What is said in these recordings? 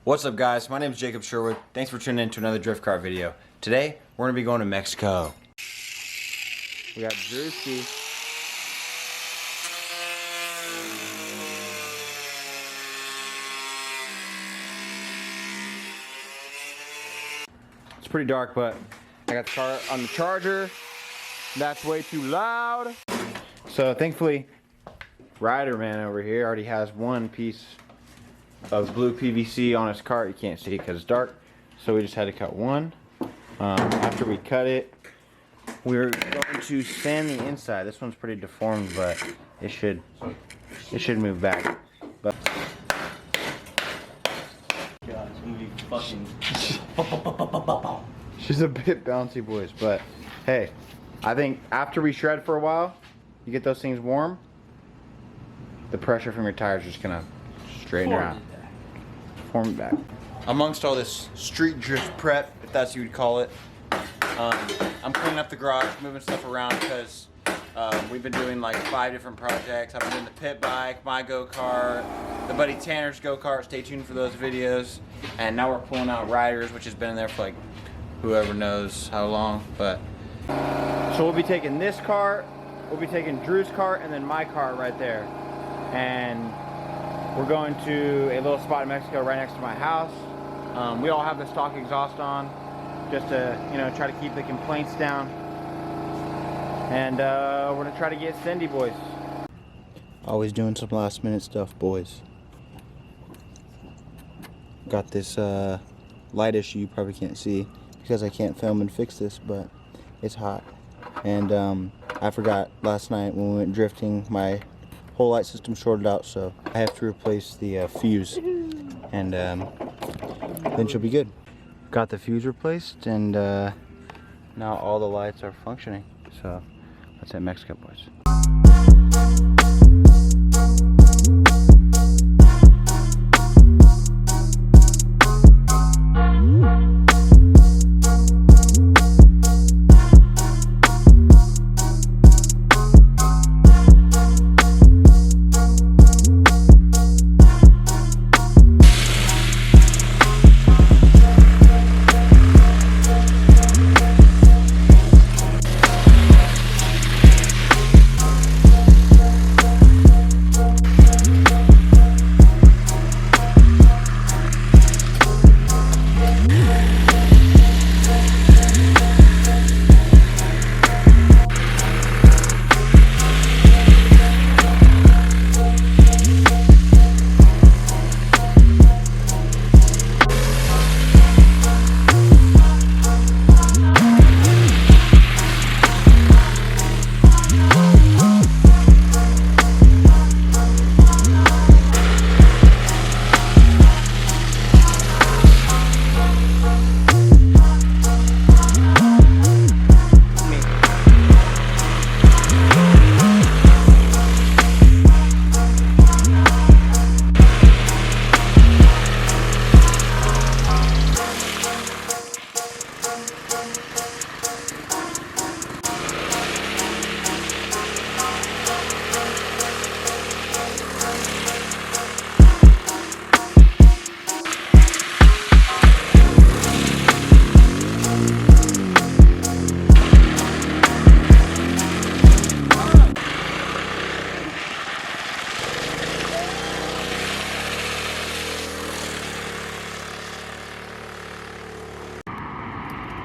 What's up, guys? My name is Jacob Sherwood. Thanks for tuning in to another drift car video. Today, we're going to be going to Mexico. We got Drewski. It's pretty dark, but I got the car on the charger. That's way too loud. So thankfully, Ryder man over here already has one piece of blue PVC on his cart. You can't see because it's dark, so we just had to cut one. After we cut it, we're going to sand the inside. This one's pretty deformed, but it should move back. But God, it's gonna be fucking. she's a bit bouncy, boys, but hey, I think after we shred for a while, you get those things warm, the pressure from your tires is just gonna straighten her out. Form it back. Amongst all this street drift prep, if that's what you would call it, I'm cleaning up the garage, moving stuff around because we've been doing like 5 different projects. I've been doing the pit bike, my go-kart, the buddy Tanner's go-kart. Stay tuned for those videos. And now we're pulling out Ryder's, which has been in there for like whoever knows how long. But so we'll be taking this cart, we'll be taking Drew's cart, and then my cart right there. And we're going to a little spot in Mexico right next to my house. We all have the stock exhaust on, just to, you know, try to keep the complaints down. And we're gonna try to get Cindy, boys. Always doing some last minute stuff, boys. Got this light issue you probably can't see because I can't film and fix this, but it's hot. And I forgot last night when we went drifting, my whole light system shorted out, so I have to replace the fuse, and then she'll be good. Got the fuse replaced, and now all the lights are functioning. So let's hit Mexico, boys.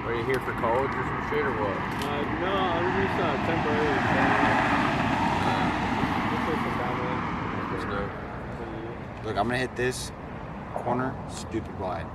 Are you here for college or some shit or what? No, I'm just temporary. Look, I'm gonna hit this corner stupid wide.